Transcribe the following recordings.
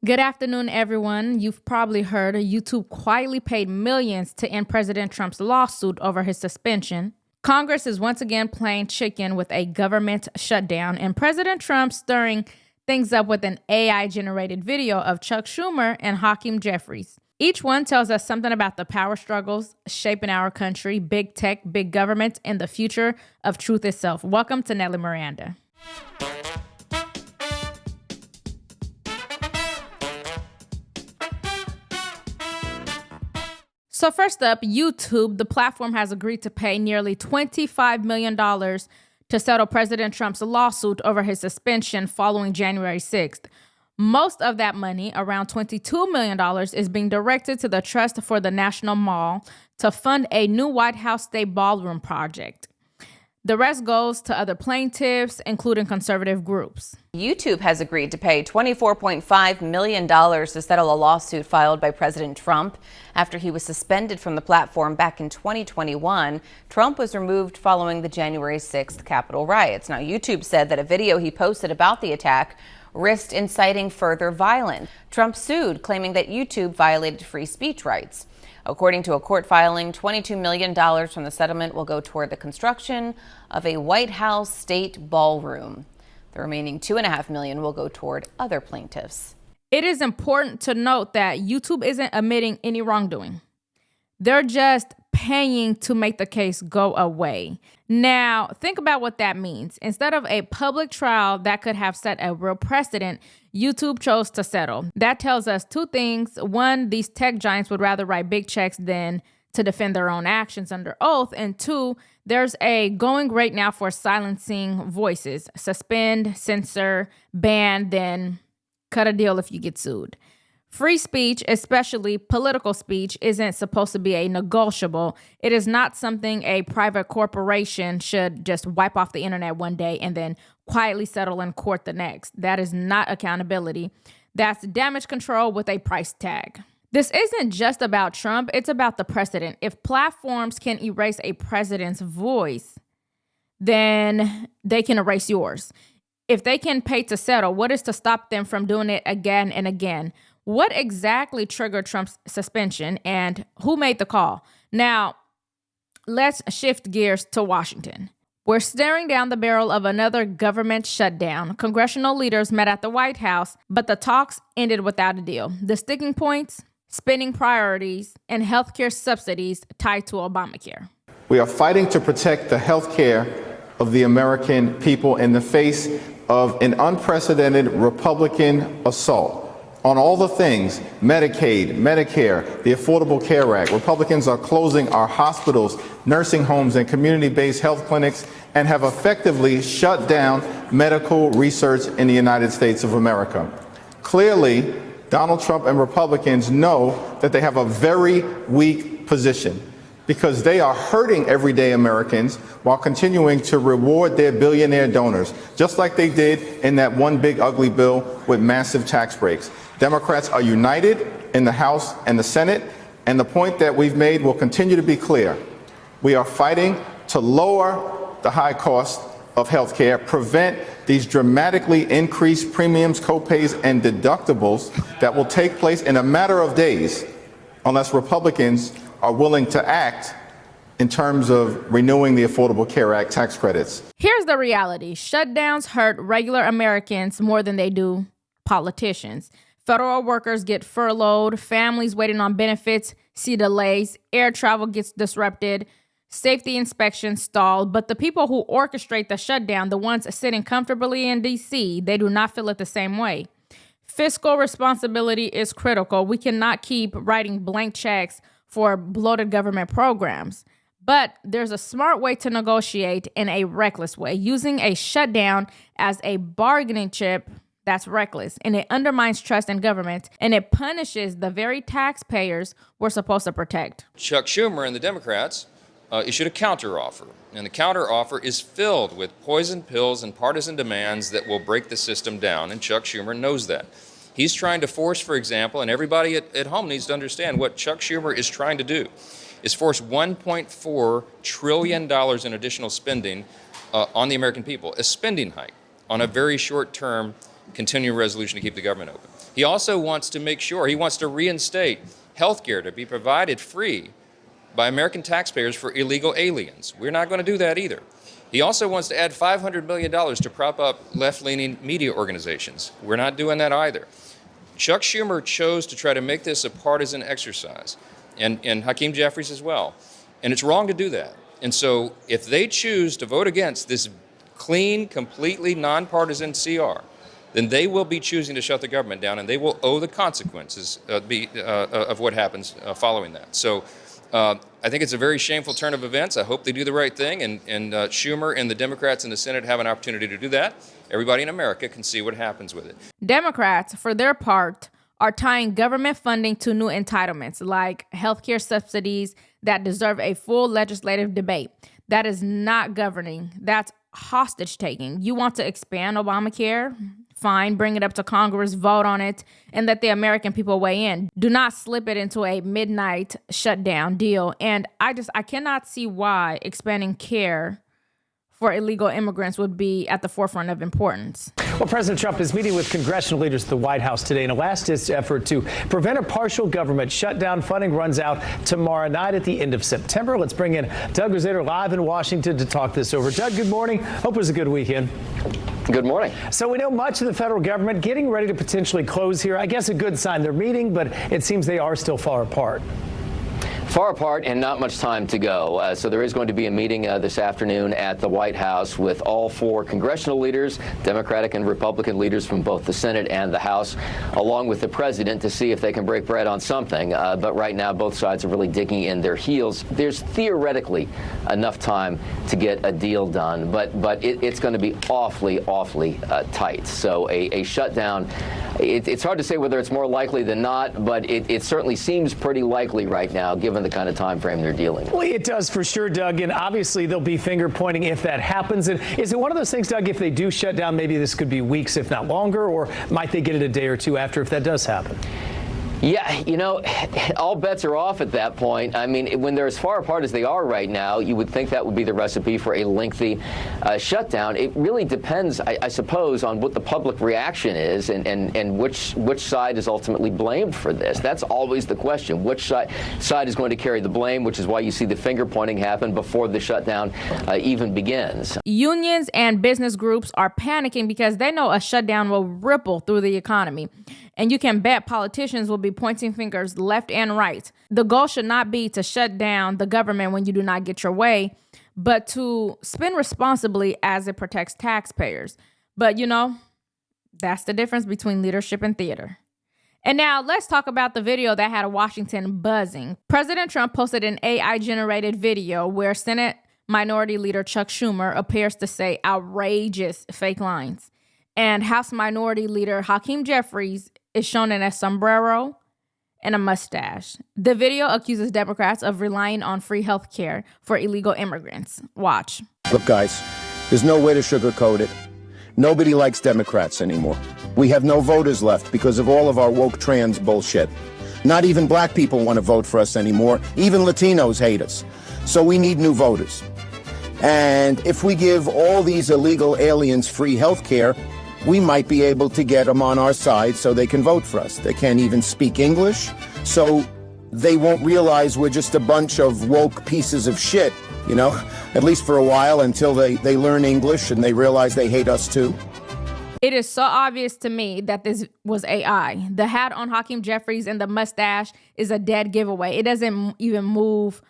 Good afternoon, everyone. You've probably heard YouTube quietly paid millions to end President Trump's lawsuit over his suspension. Congress is once again playing chicken with a government shutdown, and President Trump stirring things up with an AI-generated video of Chuck Schumer and Hakeem Jeffries. Each one tells us something about the power struggles shaping our country, big tech, big government, and the future of truth itself. Welcome to Nelly Miranda. So first up, YouTube, the platform has agreed to pay nearly $25 million to settle President Trump's lawsuit over his suspension following January 6th. Most of that money, around $22 million, is being directed to the Trust for the National Mall to fund a new White House State Ballroom project. The rest goes to other plaintiffs, including conservative groups. YouTube has agreed to pay $24.5 million to settle a lawsuit filed by President Trump after he was suspended from the platform back in 2021. Trump was removed following the January 6th Capitol riots. Now, YouTube said that a video he posted about the attack risked inciting further violence. Trump sued, claiming that YouTube violated free speech rights. According to a court filing, $22 million from the settlement will go toward the construction of a White House State Ballroom. The remaining $2.5 million will go toward other plaintiffs. It is important to note that YouTube isn't admitting any wrongdoing. They're just paying to make the case go away. Now, think about what that means. Instead of a public trial that could have set a real precedent, YouTube chose to settle. That tells us two things. One, these tech giants would rather write big checks than to defend their own actions under oath. And two, there's a going rate now for silencing voices. Suspend, censor, ban, then cut a deal if you get sued. Free speech, especially political speech, isn't supposed to be a negotiable. It is not something a private corporation should just wipe off the internet one day and then quietly settle in court the next. That is not accountability. That's damage control with a price tag. This isn't just about Trump. It's about the precedent. If platforms can erase a president's voice, then they can erase yours. If they can pay to settle, what is to stop them from doing it again and again? What exactly triggered Trump's suspension, and who made the call? Now, let's shift gears to Washington. We're staring down the barrel of another government shutdown. Congressional leaders met at the White House, but the talks ended without a deal. The sticking points, spending priorities, and healthcare subsidies tied to Obamacare. We are fighting to protect the healthcare of the American people in the face of an unprecedented Republican assault on all the things: Medicaid, Medicare, the Affordable Care Act. Republicans are closing our hospitals, nursing homes, and community-based health clinics, and have effectively shut down medical research in the United States of America. Clearly, Donald Trump and Republicans know that they have a very weak position, because they are hurting everyday Americans while continuing to reward their billionaire donors, just like they did in that one big ugly bill with massive tax breaks. Democrats are united in the House and the Senate, and the point that we've made will continue to be clear. We are fighting to lower the high cost of health care, prevent these dramatically increased premiums, copays, and deductibles that will take place in a matter of days unless Republicans are willing to act in terms of renewing the Affordable Care Act tax credits. Here's the reality. Shutdowns hurt regular Americans more than they do politicians. Federal workers get furloughed, families waiting on benefits see delays, air travel gets disrupted, safety inspections stalled, but the people who orchestrate the shutdown, the ones sitting comfortably in D.C., they do not feel it the same way. Fiscal responsibility is critical. We cannot keep writing blank checks for bloated government programs. But there's a smart way to negotiate and a reckless way, using a shutdown as a bargaining chip. That's reckless, and it undermines trust in government, and it punishes the very taxpayers we're supposed to protect. Chuck Schumer and the Democrats issued a counteroffer, and the counteroffer is filled with poison pills and partisan demands that will break the system down, and Chuck Schumer knows that. He's trying to force, for example, and everybody at home needs to understand what Chuck Schumer is trying to do, is force $1.4 trillion in additional spending on the American people, a spending hike on a very short-term continuing resolution to keep the government open. He also wants to make sure, he wants to reinstate health care to be provided free by American taxpayers for illegal aliens. We're not going to do that either. He also wants to add $500 million to prop up left-leaning media organizations. We're not doing that either. Chuck Schumer chose to try to make this a partisan exercise, and Hakeem Jeffries as well. And it's wrong to do that. And so if they choose to vote against this clean, completely nonpartisan CR, then they will be choosing to shut the government down, and they will owe the consequences of what happens following that. So I think it's a very shameful turn of events. I hope they do the right thing, and Schumer and the Democrats in the Senate have an opportunity to do that. Everybody in America can see what happens with it. Democrats, for their part, are tying government funding to new entitlements like healthcare subsidies that deserve a full legislative debate. That is not governing. That's hostage taking. You want to expand Obamacare? Fine, bring it up to Congress, vote on it, and let the American people weigh in. Do not slip it into a midnight shutdown deal. And I cannot see why expanding care for illegal immigrants would be at the forefront of importance. Well, President Trump is meeting with congressional leaders at the White House today in a last-ditch effort to prevent a partial government shutdown. Funding runs out tomorrow night at the end of September. Let's bring in Doug Rosado live in Washington to talk this over. Doug, good morning. Hope it was a good weekend. Good morning. So we know much of the federal government getting ready to potentially close here. I guess a good sign they're meeting, but it seems they are still far apart. Far apart and not much time to go. So there is going to be a meeting this afternoon at the White House with all four congressional leaders, Democratic and Republican leaders from both the Senate and the House, along with the president to see if they can break bread on something. But right now, both sides are really digging in their heels. There's theoretically enough time to get a deal done, but it's going to be awfully tight. So a shutdown, it's hard to say whether it's more likely than not, but it certainly seems pretty likely right now, given the kind of time frame they're dealing with. Well, it does for sure, Doug, and obviously there'll be finger pointing if that happens. And is it one of those things, Doug, if they do shut down, maybe this could be weeks, if not longer, or might they get it a day or two after if that does happen? Yeah, you know, all bets are off at that point. I mean, when they're as far apart as they are right now, you would think that would be the recipe for a lengthy shutdown. It really depends, I suppose, on what the public reaction is and which side is ultimately blamed for this. That's always the question. Which side is going to carry the blame, which is why you see the finger pointing happen before the shutdown even begins. Unions and business groups are panicking because they know a shutdown will ripple through the economy. And you can bet politicians will be pointing fingers left and right. The goal should not be to shut down the government when you do not get your way, but to spend responsibly as it protects taxpayers. But, you know, that's the difference between leadership and theater. And now let's talk about the video that had Washington buzzing. President Trump posted an AI-generated video where Senate Minority Leader Chuck Schumer appears to say outrageous fake lines. And House Minority Leader Hakeem Jeffries is shown in a sombrero and a mustache. The video accuses Democrats of relying on free health care for illegal immigrants. Watch. Look, guys, there's no way to sugarcoat it. Nobody likes Democrats anymore. We have no voters left because of all of our woke trans bullshit. Not even black people want to vote for us anymore. Even Latinos hate us. So we need new voters. And if we give all these illegal aliens free health care, we might be able to get them on our side so they can vote for us. They can't even speak English, so they won't realize we're just a bunch of woke pieces of shit, you know, at least for a while until they learn English and they realize they hate us too. It is so obvious to me that this was AI. The hat on Hakeem Jeffries and the mustache is a dead giveaway. It doesn't even move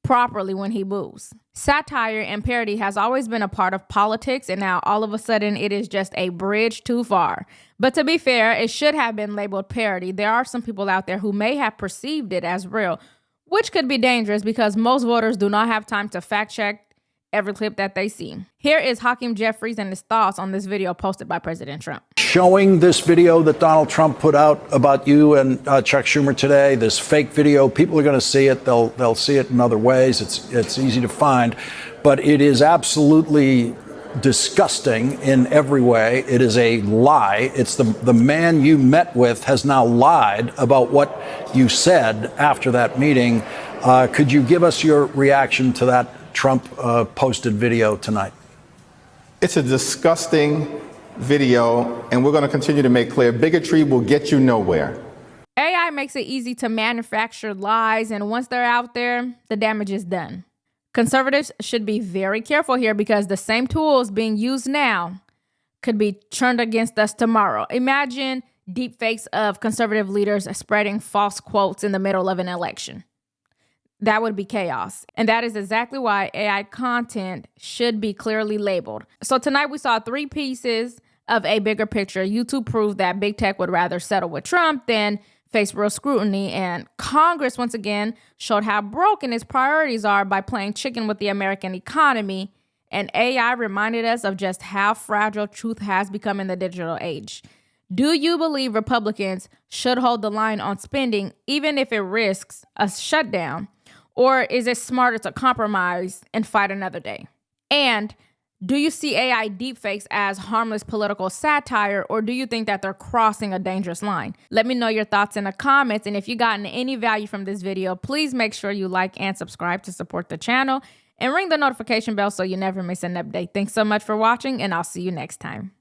properly when he moves. Satire and parody has always been a part of politics, and now all of a sudden it is just a bridge too far. But to be fair, it should have been labeled parody. There are some people out there who may have perceived it as real, which could be dangerous because most voters do not have time to fact check every clip that they see. Here is Hakeem Jeffries and his thoughts on this video posted by President Trump. Showing this video that Donald Trump put out about you and Chuck Schumer today, this fake video, people are going to see it. They'll see it in other ways. It's easy to find, but it is absolutely disgusting in every way. It is a lie. It's the man you met with has now lied about what you said after that meeting. Could you give us your reaction to that Trump posted video tonight? It's a disgusting video, and we're going to continue to make clear bigotry will get you nowhere. AI makes it easy to manufacture lies, and once they're out there, the damage is done. Conservatives should be very careful here because the same tools being used now could be turned against us tomorrow. Imagine deepfakes of conservative leaders spreading false quotes in the middle of an election. That would be chaos. And that is exactly why AI content should be clearly labeled. So tonight we saw 3 pieces of a bigger picture. YouTube proved that big tech would rather settle with Trump than face real scrutiny. And Congress, once again, showed how broken its priorities are by playing chicken with the American economy. And AI reminded us of just how fragile truth has become in the digital age. Do you believe Republicans should hold the line on spending, even if it risks a shutdown? Or is it smarter to compromise and fight another day? And do you see AI deepfakes as harmless political satire, or do you think that they're crossing a dangerous line? Let me know your thoughts in the comments. And if you gotten any value from this video, please make sure you like and subscribe to support the channel and ring the notification bell so you never miss an update. Thanks so much for watching, and I'll see you next time.